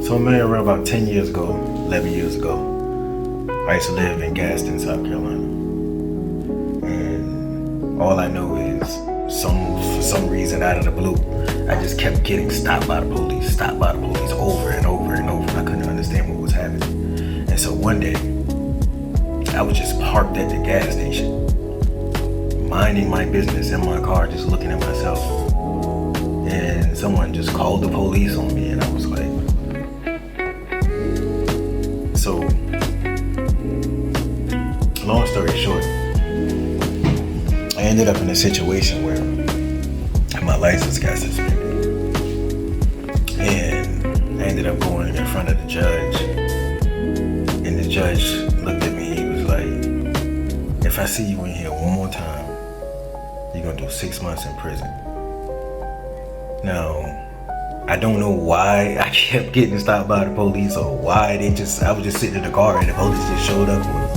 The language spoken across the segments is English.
So I'm around about 10 years ago, 11 years ago, I used to live in Gaston, South Carolina. And all I know is for some reason out of the blue, I just kept getting stopped by the police over and over and over. I couldn't understand what was happening. And so one day, I was just parked at the gas station, minding my business in my car, just looking at myself. And someone just called the police on me, and I was like, so, long story short, I ended up in a situation where my license got suspended. And I ended up going in front of the judge. And the judge looked at me, he was like, if I see you in here one more time, you're gonna do 6 months in prison. Now, I don't know why I kept getting stopped by the police or why I was just sitting in the car and the police just showed up on me.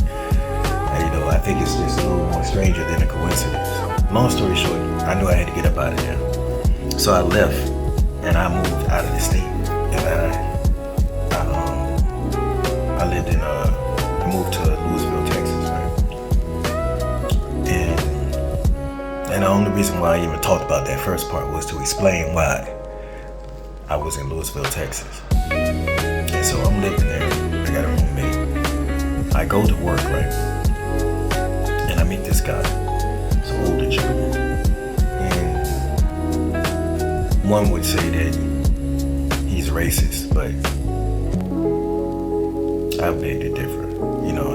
I think it's just a little more stranger than a coincidence. Long story short, I knew I had to get up out of there. So I left and I moved out of the state. And I lived I moved to Louisville, Texas, right? And the only reason why I even talked about that first part was to explain why I was in Louisville, Texas. And so I'm living there. I got a roommate. I go to work, right? And I meet this guy. It's an older gentleman. And one would say that he's racist, but I beg to differ.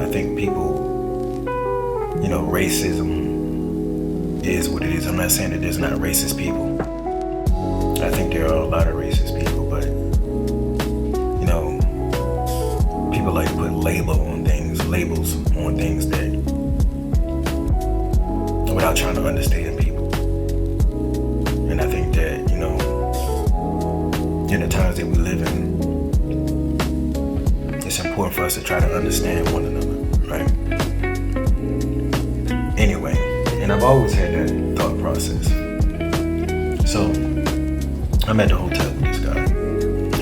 I think people, racism is what it is. I'm not saying that there's not racist people. I think there are a lot of racist people, but people like to put labels on things that without trying to understand people. And I think that, in the times that we live in, it's important for us to try to understand one another, right? Anyway, and I've always had that thought process. So, I'm at the hotel with this guy.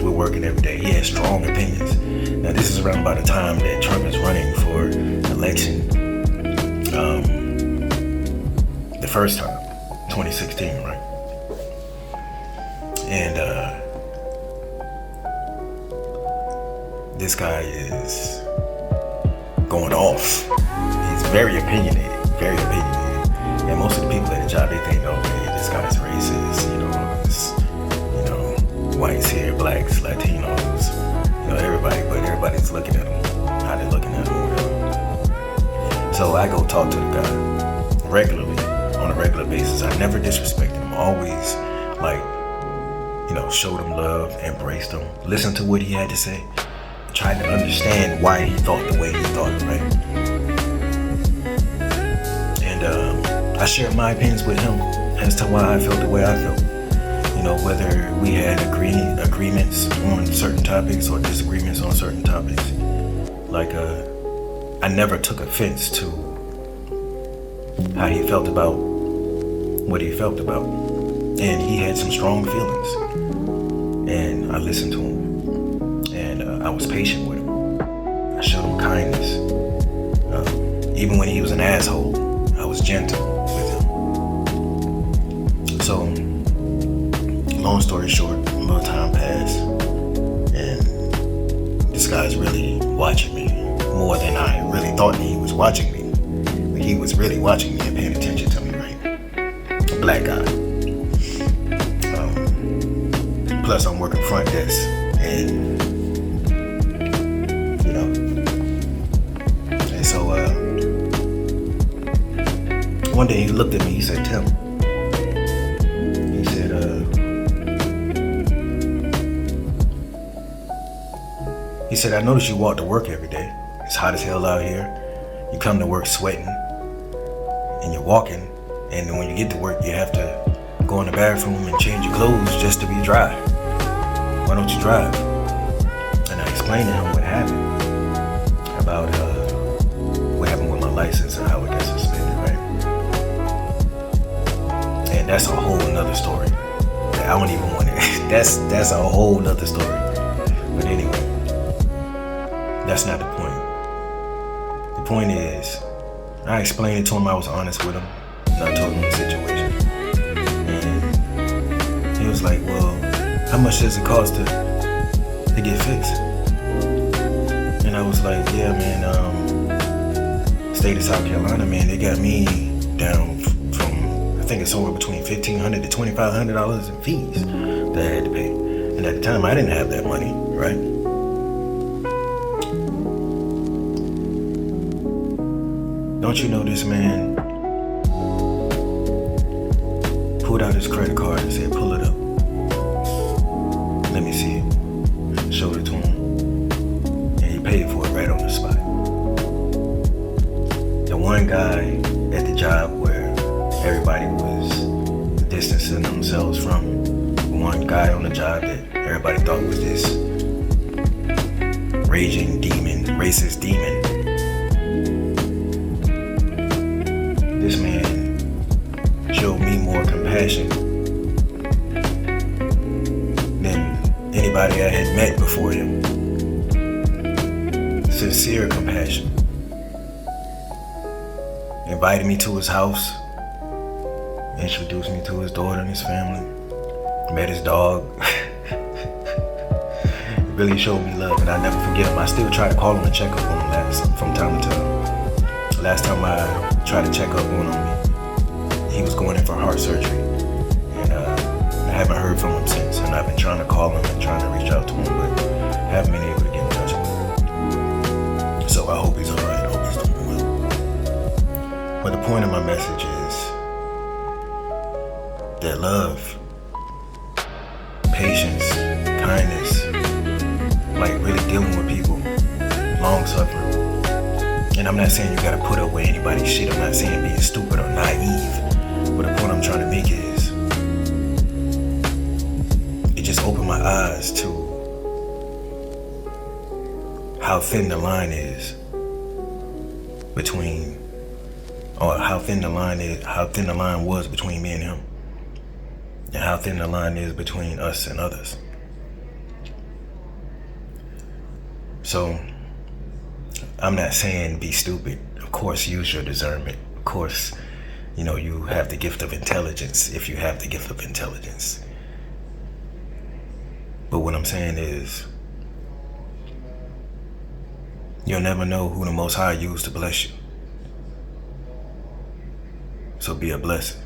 We're working every day. He has strong opinions. Now, this is around by the time that Trump is running for election. The first time, 2016, right? And this guy is going off. He's very opinionated. And most of the people at the job, they think, oh man, this guy's racist, whites here, blacks, Latinos, everybody's looking at him, how they're looking at him, whatever. So I go talk to the guy regularly, on a regular basis. I never disrespected him, always showed him love, embraced him, listened to what he had to say, tried to understand why he thought the way he thought, right? And I shared my opinions with him as to why I felt the way I felt. Whether we had agreements on certain topics or disagreements on certain topics. I never took offense to how he felt about what he felt about. And he had some strong feelings. And I listened to him. And I was patient with him. I showed him kindness. Even when he was an asshole, I was gentle with him. So, long story short, a little time passed, and this guy's really watching me more than I really thought he was watching me. But he was really watching me and paying attention to me, right? A black guy. Plus, I'm working front desk, and And so one day he looked at me. He said, "Tim." He said, "I noticed you walk to work every day. It's hot as hell out here. You come to work sweating and you're walking. And then when you get to work, you have to go in the bathroom and change your clothes just to be dry. Why don't you drive?" And I explained to him what happened about what happened with my license and how it got suspended, right? And that's a whole nother story. I don't even want to. That's a whole nother story. But anyway, that's not the point. The point is, I explained it to him, I was honest with him, and I told him the situation. And he was like, well, how much does it cost to get fixed? And I was like, yeah, man, state of South Carolina, man, they got me down from, I think it's somewhere between $1,500 to $2,500 in fees that I had to pay. And at the time, I didn't have that money, right? Don't you know this man pulled out his credit card and said, pull it up. Let me see it. Showed it to him. And he paid for it right on the spot. The one guy at the job where everybody was distancing themselves from, the one guy on the job that everybody thought was this raging demon, racist demon. This man showed me more compassion than anybody I had met before him. Sincere compassion. Invited me to his house, introduced me to his daughter and his family, met his dog. Really showed me love, and I never forget him. I still try to call him and check up on him from time to time. Last time I tried to check up on him, he was going in for heart surgery, and I haven't heard from him since. And I've been trying to call him and trying to reach out to him, but haven't been able to get in touch with him. So I hope he's all right. I hope he's doing well. But the point of my message is that love, patience, kindness, like really dealing with people, long suffering. And I'm not saying you gotta put up with anybody's shit. I'm not saying being stupid or naive. But the point I'm trying to make is, it just opened my eyes to how thin the line is between, or how thin the line was between me and him, and how thin the line is between us and others. So, I'm not saying be stupid. Of course, use your discernment. Of course, you have the gift of intelligence if you have the gift of intelligence. But what I'm saying is, you'll never know who the Most High used to bless you. So be a blessing.